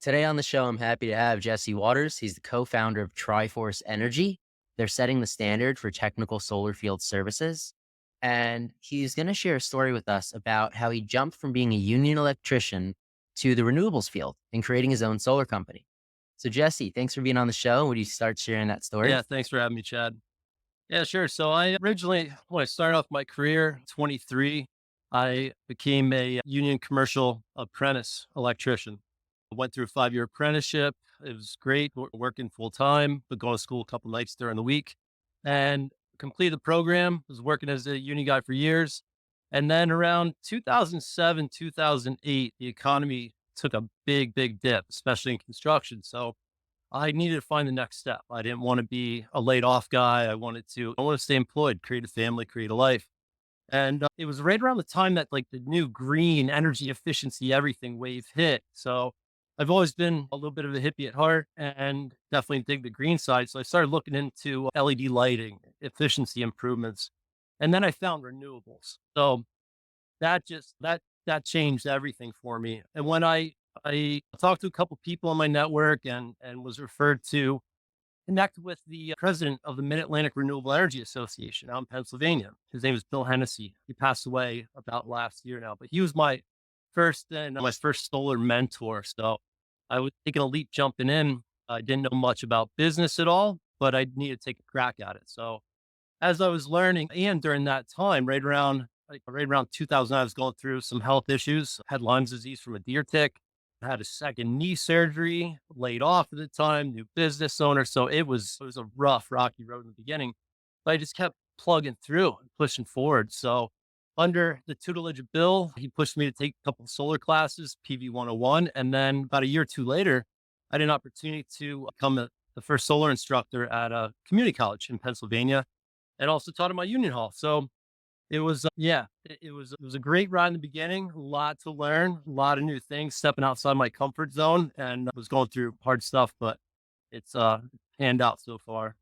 Today on the show, I'm happy to have Jesse Waters. He's the co-founder of Triforce Energy. They're setting the standard for technical solar field services. And he's going to share a story with us about how he jumped from being a union electrician to the renewables field and creating his own solar company. So Jesse, thanks for being on the show. Would you start sharing that story? Yeah, thanks for having me, Chad. Yeah, sure. So I originally, when I started off my career, 23, I became a union commercial apprentice electrician. I went through a 5-year apprenticeship. It was great working full time, but going to school a couple nights during the week and completed the program. Was working as a union guy for years. And then around 2007, 2008, the economy took a big dip, especially in construction. So I needed to find the next step. I didn't want to be a laid off guy. I want to stay employed, create a family, create a life. And it was right around the time that like the new green energy efficiency, everything wave hit. So I've always been a little bit of a hippie at heart and definitely dig the green side. So I started looking into LED lighting, efficiency improvements, and then I found renewables. So that changed everything for me. And when I talked to a couple people on my network and was referred to connect with the president of the Mid Atlantic Renewable Energy Association out in Pennsylvania. His name is Bill Hennessy. He passed away about last year now, but he was my first solar mentor. So I was taking a leap jumping in. I didn't know much about business at all, but I needed to take a crack at it. So as I was learning, and during that time, right around 2000, I was going through some health issues. Had Lyme disease from a deer tick. Had a second knee surgery. Laid off at the time. New business owner. So it was a rough, rocky road in the beginning. But I just kept plugging through and pushing forward. So under the tutelage of Bill, he pushed me to take a couple of solar classes, PV 101, and then about a year or two later, I had an opportunity to become the first solar instructor at a community college in Pennsylvania and also taught at my union hall. So it was a great ride in the beginning, a lot to learn, a lot of new things, stepping outside my comfort zone and I was going through hard stuff, but it's panned out so far.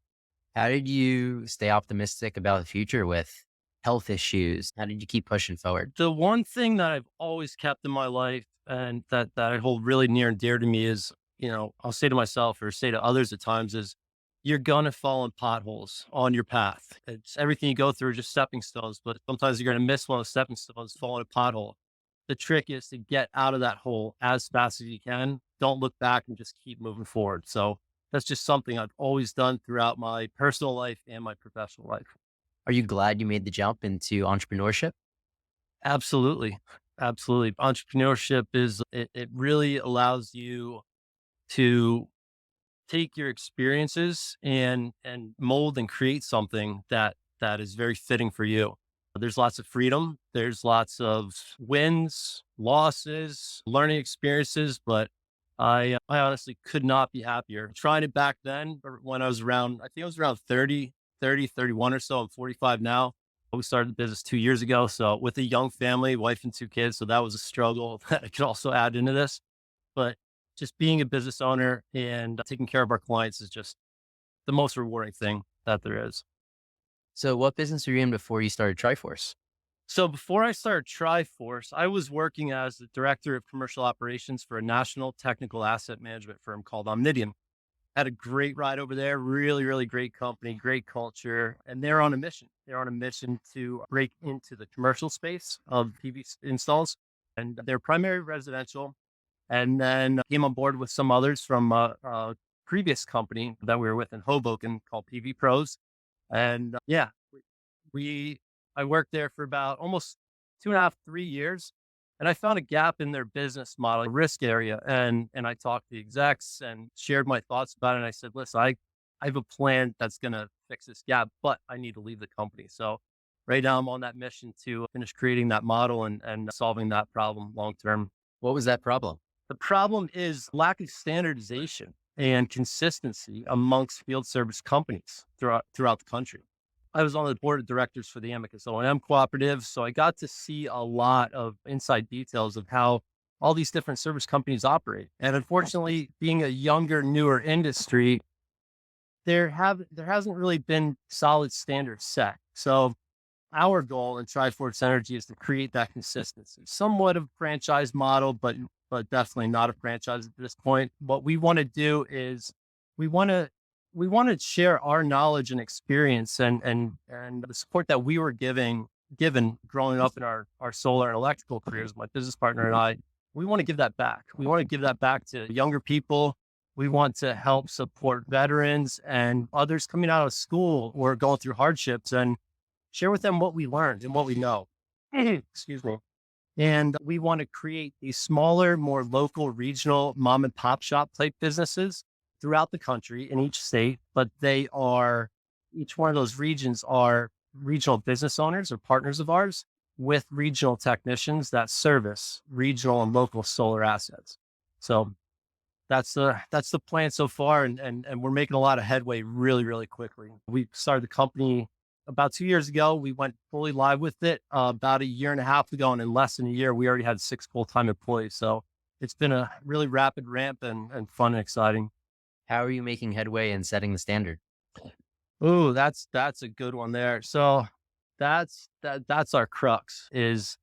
How did you stay optimistic about the future with health issues? How did you keep pushing forward? The one thing that I've always kept in my life and that I hold really near and dear to me is, I'll say to myself or say to others at times is you're gonna fall in potholes on your path. It's everything you go through are just stepping stones, but sometimes you're gonna miss one of the stepping stones, fall in a pothole. The trick is to get out of that hole as fast as you can. Don't look back and just keep moving forward. So that's just something I've always done throughout my personal life and my professional life. Are you glad you made the jump into entrepreneurship? Absolutely. Absolutely. Entrepreneurship it really allows you to take your experiences and mold and create something that is very fitting for you. There's lots of freedom. There's lots of wins, losses, learning experiences, but I honestly could not be happier. Trying it back then or when I was around, I think I was around 31 or so. I'm 45 now. We started the business 2 years ago. So with a young family, wife and two kids. So that was a struggle that I could also add into this. But just being a business owner and taking care of our clients is just the most rewarding thing that there is. So what business were you in before you started Triforce? So before I started Triforce, I was working as the director of commercial operations for a national technical asset management firm called Omnidian. Had a great ride over there, really great company, great culture, and they're on a mission. They're on a mission to break into the commercial space of PV installs, and they're primary residential. And then came on board with some others from a previous company that we were with in Hoboken called PV Pros. And we I worked there for about almost 2.5, 3 years. And I found a gap in their business model, risk area. And I talked to the execs and shared my thoughts about it. And I said, listen, I have a plan that's gonna fix this gap, but I need to leave the company. So right now I'm on that mission to finish creating that model and solving that problem long term. What was that problem? The problem is lack of standardization and consistency amongst field service companies throughout the country. I was on the board of directors for the Amicus O&M cooperative, so I got to see a lot of inside details of how all these different service companies operate. And unfortunately, being a younger, newer industry, there hasn't really been solid standards set. So our goal in Triforce Energy is to create that consistency, somewhat of a franchise model, but but definitely not a franchise at this point. What we want to do is we want to we want to share our knowledge and experience and the support that we were given growing up in our solar and electrical careers. My business partner and I, we want to give that back. We want to give that back to younger people. We want to help support veterans and others coming out of school or going through hardships and share with them what we learned and what we know. Excuse me. And we want to create these smaller, more local, regional mom and pop shop type businesses throughout the country in each state. But each one of those regions are regional business owners or partners of ours with regional technicians that service regional and local solar assets. So that's the plan so far, and we're making a lot of headway really, really quickly. We started the company about 2 years ago. We went fully live with it about a year and a half ago, and in less than a year, we already had 6 full-time employees. So it's been a really rapid ramp and fun and exciting. How are you making headway in setting the standard? Ooh, that's a good one there. So that's our crux is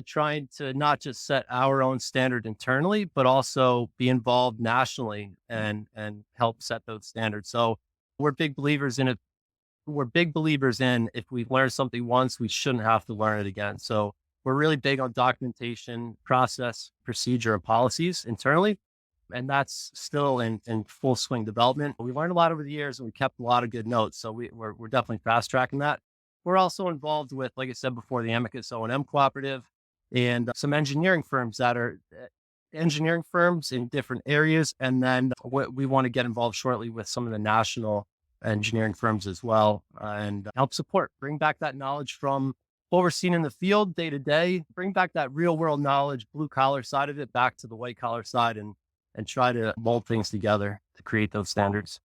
trying to not just set our own standard internally, but also be involved nationally and help set those standards. So we're big believers in it. We're big believers in if we learn something once, we shouldn't have to learn it again. So we're really big on documentation, process, procedure, and policies internally. And that's still in full swing development. We learned a lot over the years and we kept a lot of good notes. So we're definitely fast tracking that. We're also involved with, like I said before, the Amicus O&M Cooperative and some engineering firms that are engineering firms in different areas. And then we want to get involved shortly with some of the national engineering firms as well and help support, bring back that knowledge from what we're seeing in the field day to day, bring back that real world knowledge, blue collar side of it back to the white collar side and try to mold things together to create those standards.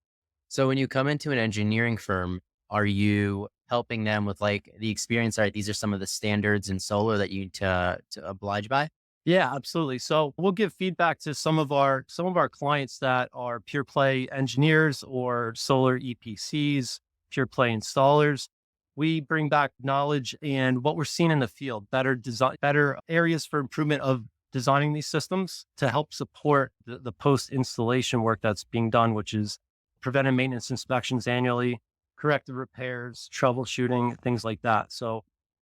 So when you come into an engineering firm, are you helping them with like the experience? All right, these are some of the standards in solar that you need to oblige by. Yeah, absolutely. So we'll give feedback to some of our clients that are pure play engineers or solar EPCs, pure play installers. We bring back knowledge and what we're seeing in the field, better design, better areas for improvement of designing these systems to help support the post installation work that's being done, which is preventive maintenance inspections annually, corrective repairs, troubleshooting, things like that. So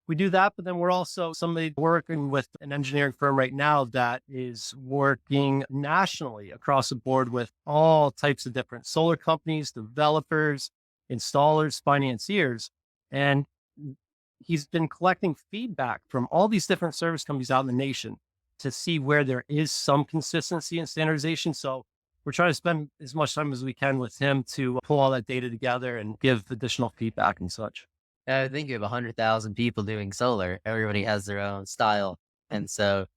we do that, but then we're also somebody working with an engineering firm right now that is working nationally across the board with all types of different solar companies, developers, installers, financiers. And he's been collecting feedback from all these different service companies out in the nation to see where there is some consistency in standardization. So we're trying to spend as much time as we can with him to pull all that data together and give additional feedback and such. I think you have 100,000 people doing solar. Everybody has their own style. And so,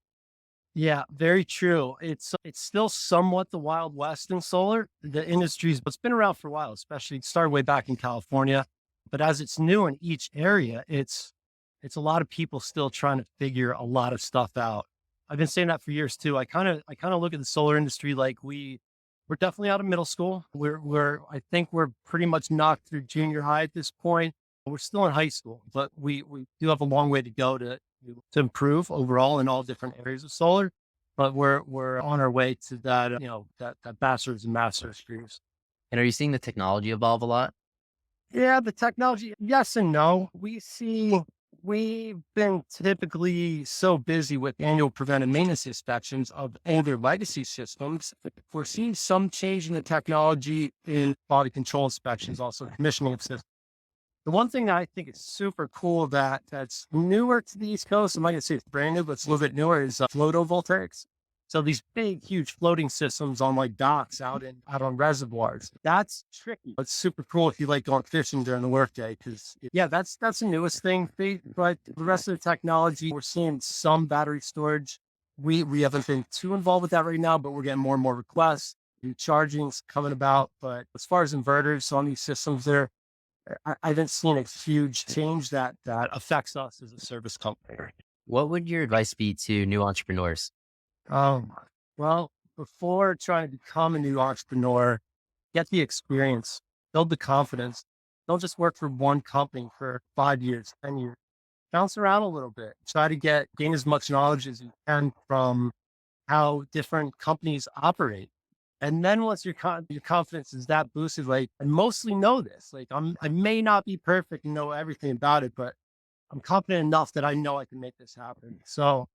Yeah, very true. It's still somewhat the Wild West in solar. The industry's it's been around for a while, especially it started way back in California. But as it's new in each area, it's a lot of people still trying to figure a lot of stuff out. I've been saying that for years too. I kind of look at the solar industry like we're definitely out of middle school. I think we're pretty much knocked through junior high at this point. We're still in high school, but we do have a long way to go to improve overall in all different areas of solar. But we're on our way to that, that bachelor's and master's degrees. and are you seeing the technology evolve a lot? Yeah, the technology, yes and no. We've been typically so busy with annual preventive maintenance inspections of older legacy systems. We're seeing some change in the technology in quality control inspections, also commissioning of systems. The one thing that I think is super cool that's newer to the East Coast, I'm not going to say it's brand new, but it's a little bit newer, is photovoltaics. So these big, huge floating systems on like docks out on reservoirs. That's tricky. It's super cool if you like going fishing during the workday because yeah, that's the newest thing. But the rest of the technology, we're seeing some battery storage. We haven't been too involved with that right now, but we're getting more and more requests. New charging's coming about. But as far as inverters on these systems, I haven't seen a huge change that affects us as a service company. What would your advice be to new entrepreneurs? Um, well, before trying to become a new entrepreneur, get the experience, build the confidence. Don't just work for one company for 5 years, 10 years. Bounce around a little bit. Try to gain as much knowledge as you can from how different companies operate. And then once your confidence is that boosted, like I mostly know this. Like I may not be perfect and know everything about it, but I'm confident enough that I know I can make this happen. So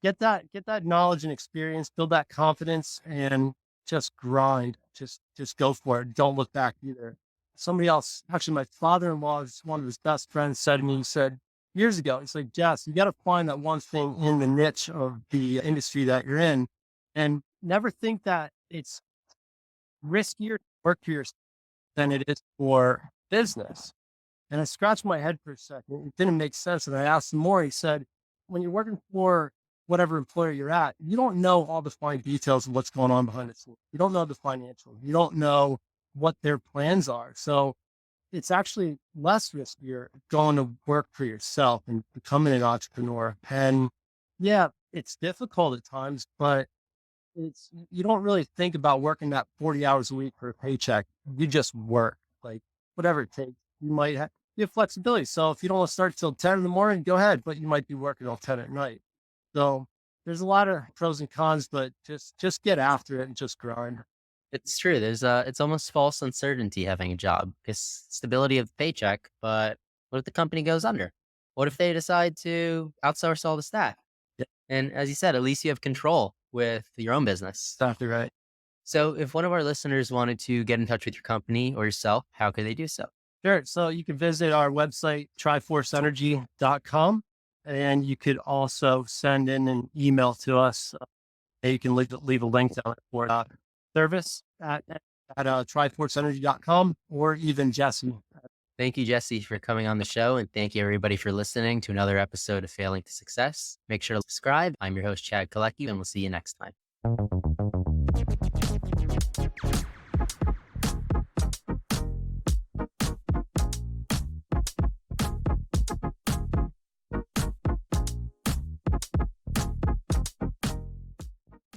get that knowledge and experience, build that confidence, and just grind. Just go for it. Don't look back either. Somebody else, actually, my father-in-law's one of his best friends said to me, he said years ago, he's like, Jess, you got to find that one thing in the niche of the industry that you're in, and never think that it's riskier to work for yourself than it is for business. And I scratched my head for a second. It didn't make sense. And I asked him more. He said, when you're working for whatever employer you're at, you don't know all the fine details of what's going on behind the scenes. You don't know the financials. You don't know what their plans are. So it's actually less riskier going to work for yourself and becoming an entrepreneur. And yeah, it's difficult at times, but you don't really think about working that 40 hours a week for a paycheck. You just work, like whatever it takes. You have flexibility. So if you don't want to start till 10 in the morning, go ahead, but you might be working till 10 at night. So there's a lot of pros and cons, but just get after it and just grind. It's true. It's almost false uncertainty having a job because stability of the paycheck. But what if the company goes under? What if they decide to outsource all the staff? Yeah, And as you said, at least you have control with your own business. exactly right. So if one of our listeners wanted to get in touch with your company or yourself, how could they do so? Sure. So you can visit our website, triforceenergy.com, and you could also send in an email to us. You can leave a link down for service at triforceenergy.com, or even Jesse. Thank you, Jesse, for coming on the show. And thank you, everybody, for listening to another episode of Failing to Success. Make sure to subscribe. I'm your host, Chad Kalecki, and we'll see you next time.